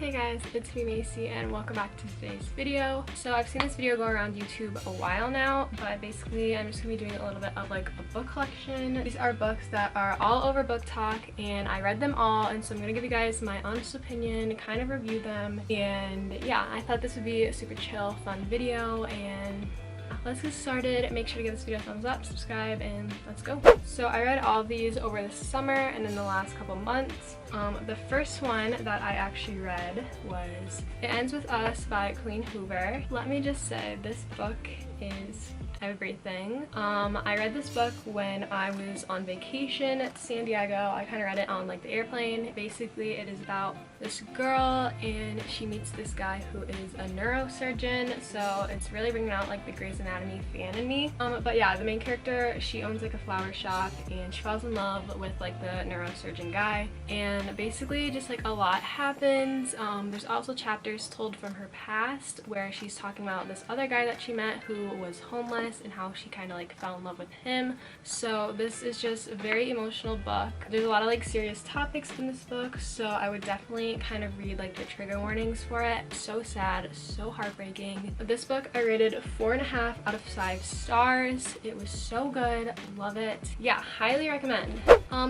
Hey guys, it's me Macy and welcome back to today's video. So I've seen this video go around YouTube a while now, but basically I'm just going to be doing a little bit of like a book collection. These are books that are all over Booktok and I read them all, and so I'm going to give you guys my honest opinion, kind of review them, and yeah, I thought this would be a super chill, fun video, and let's get started. Make sure to give this video a thumbs up, subscribe, and let's go. So I read all of these over the summer and in the last couple months. The first one that I actually read was It Ends With Us by Colleen Hoover. Let me just say, this book is everything. I read this book when I was on vacation to San Diego. I kind of read it on like the airplane. Basically, it is about this girl and she meets this guy who is a neurosurgeon, so it's really bringing out like the Grey's Anatomy fan in me. But yeah, the main character, she owns like a flower shop and she falls in love with like the neurosurgeon guy, and basically just like a lot happens. There's also chapters told from her past where she's talking about this other guy that she met who was homeless and how she kind of like fell in love with him. So this is just a very emotional book. There's a lot of like serious topics in this book, so I would definitely kind of read like the trigger warnings for it. So sad, so heartbreaking. This book I rated 4.5 out of 5 stars. It was so good, love it. Yeah, highly recommend.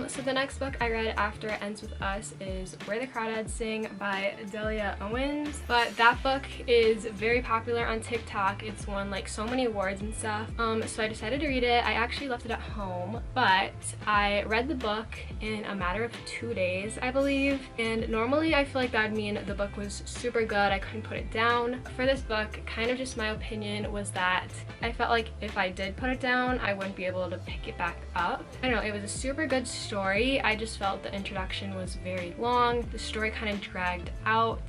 So the next book I read after It Ends With Us is Where the Crawdads Sing by Delia Owens. But that book is very popular on TikTok. It's won like so many awards and stuff. So I decided to read it. I actually left it at home, but I read the book in a matter of 2 days, I believe. And normally I feel like that would mean the book was super good. I couldn't put it down. For this book, kind of just my opinion was that I felt like if I did put it down, I wouldn't be able to pick it back up. I don't know, it was a super good story. I just felt the introduction was very long. The story kind of dragged out.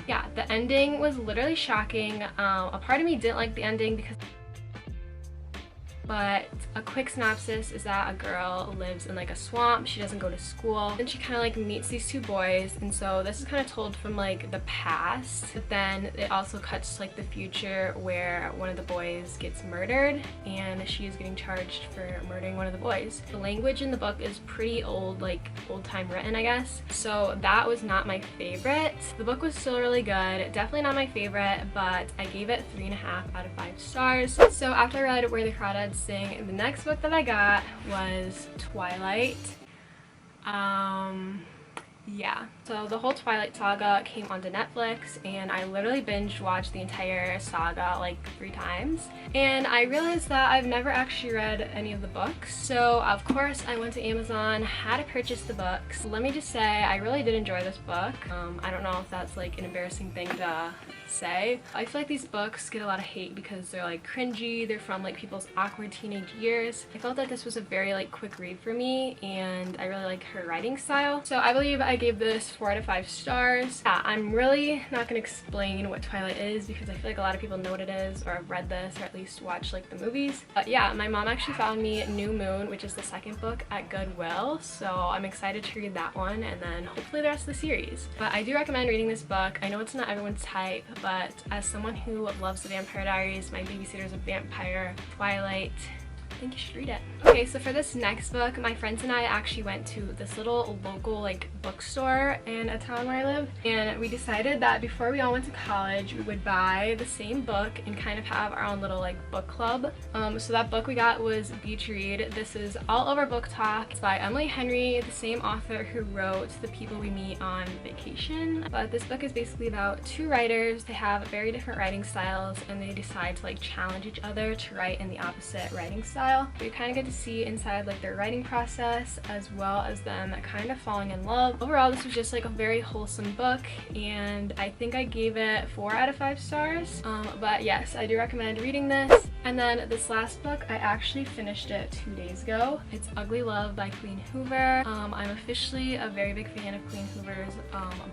Yeah, the ending was literally shocking. A part of me didn't like the ending because but a quick synopsis is that a girl lives in like a swamp. She doesn't go to school, and she kind of like meets these two boys, and so this is kind of told from like the past, but then it also cuts to like the future where one of the boys gets murdered and she is getting charged for murdering one of the boys. The language in the book is pretty old, like old time written, I guess, so that was not my favorite. The book was still really good, definitely not my favorite, but I gave it 3.5 out of 5 stars. So after I read Where the Crawdads Sing, the next book that I got was Twilight. Yeah, so the whole Twilight saga came onto Netflix and I literally binge watched the entire saga like 3 times, and I realized that I've never actually read any of the books, so of course I went to Amazon, had to purchase the books. Let me just say, I really did enjoy this book. I don't know if that's like an embarrassing thing to say. I feel like these books get a lot of hate because they're like cringy, they're from like people's awkward teenage years. I felt that this was a very like quick read for me, and I really like her writing style, so I believe I gave this 4 out of 5 stars. Yeah, I'm really not gonna explain what Twilight is because I feel like a lot of people know what it is or have read this or at least watched like the movies. But yeah, my mom actually found me New Moon, which is the second book, at Goodwill, so I'm excited to read that one and then hopefully the rest of the series. But I do recommend reading this book. I know it's not everyone's type, but as someone who loves the Vampire Diaries, my babysitter's a vampire, Twilight, I think you should read it. Okay, so for this next book, my friends and I actually went to this little local like bookstore in a town where I live, and we decided that before we all went to college we would buy the same book and kind of have our own little like book club. So that book we got was Beach Read. This is all over Booktok. It's by Emily Henry, the same author who wrote The People We Meet on Vacation. But this book is basically about 2 writers. They have very different writing styles and they decide to like challenge each other to write in the opposite writing style. You kind of get to see inside like their writing process as well as them kind of falling in love. Overall, this was just like a very wholesome book, and I think I gave it 4 out of 5 stars. But yes, I do recommend reading this. And then this last book, I actually finished it 2 days ago. It's Ugly Love by Colleen Hoover. I'm officially a very big fan of Colleen Hoover's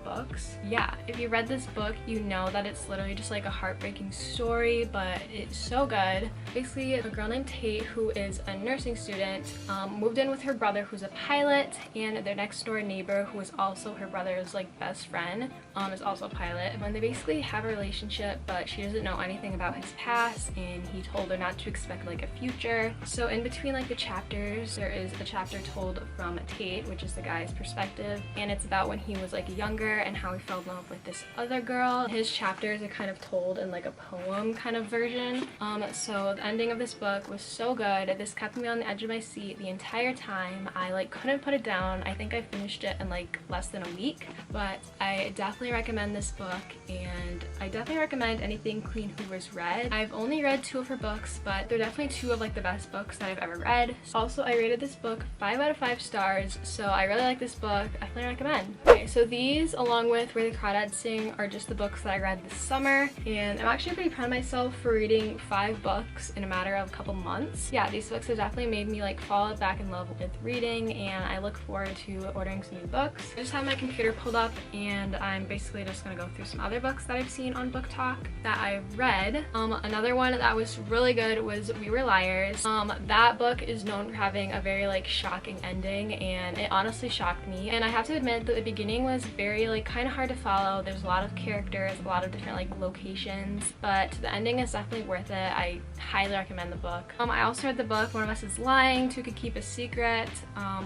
books. Yeah, if you read this book, you know that it's literally just like a heartbreaking story, but it's so good. Basically, a girl named Tate who who is a nursing student, moved in with her brother who's a pilot, and their next door neighbor, who is also her brother's like best friend, is also a pilot. And they basically have a relationship, but she doesn't know anything about his past, and he told her not to expect like a future. So in between like the chapters, there is a chapter told from Tate, which is the guy's perspective, and it's about when he was like younger and how he fell in love with this other girl. His chapters are kind of told in like a poem kind of version. So the ending of this book was so good. This kept me on the edge of my seat the entire time. I like couldn't put it down. I think I finished it in like less than a week, but I definitely recommend this book, and I definitely recommend anything Colleen Hoover's read. I've only read 2 of her books, but they're definitely 2 of like the best books that I've ever read. Also, I rated this book 5 out of 5 stars, so I really like this book. Definitely recommend. Okay, so these, along with Where the Crawdads Sing, are just the books that I read this summer, and I'm actually pretty proud of myself for reading 5 books in a matter of a couple months. Yeah, these books have definitely made me like fall back in love with reading, and I look forward to ordering some new books. I just have my computer pulled up, and I'm basically just gonna go through some other books that I've seen on Booktok that I've read. Another one that was really good was We Were Liars. That book is known for having a very like shocking ending, and it honestly shocked me. And I have to admit that the beginning was very like kind of hard to follow. There's a lot of characters, a lot of different like locations, but the ending is definitely worth it. I highly recommend the book. I also read the book One of Us is Lying, Two Could Keep a Secret.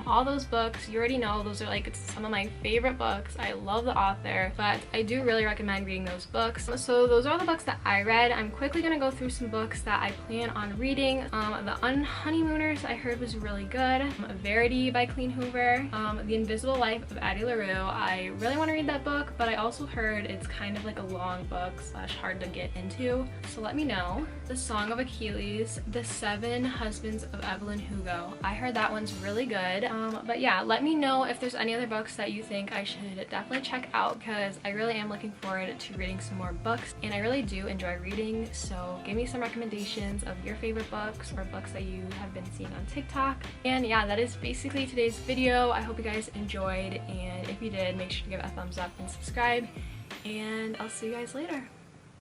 All those books, you already know, those are like some of my favorite books. I love the author, but I do really recommend reading those books. So those are the books that I read. I'm quickly gonna go through some books that I plan on reading. The Unhoneymooners I heard was really good. Verity by Colleen Hoover. The Invisible Life of Addie LaRue. I really want to read that book, but I also heard it's kind of like a long book / hard to get into, so let me know. The Song of Achilles. The 7 Husbands of Evelyn Hugo. I heard that one's really good. But yeah, let me know if there's any other books that you think I should definitely check out, because I really am looking forward to reading some more books, and I really do enjoy reading. So give me some recommendations of your favorite books or books that you have been seeing on TikTok. And yeah, that is basically today's video. I hope you guys enjoyed, and if you did, make sure to give it a thumbs up and subscribe, and I'll see you guys later.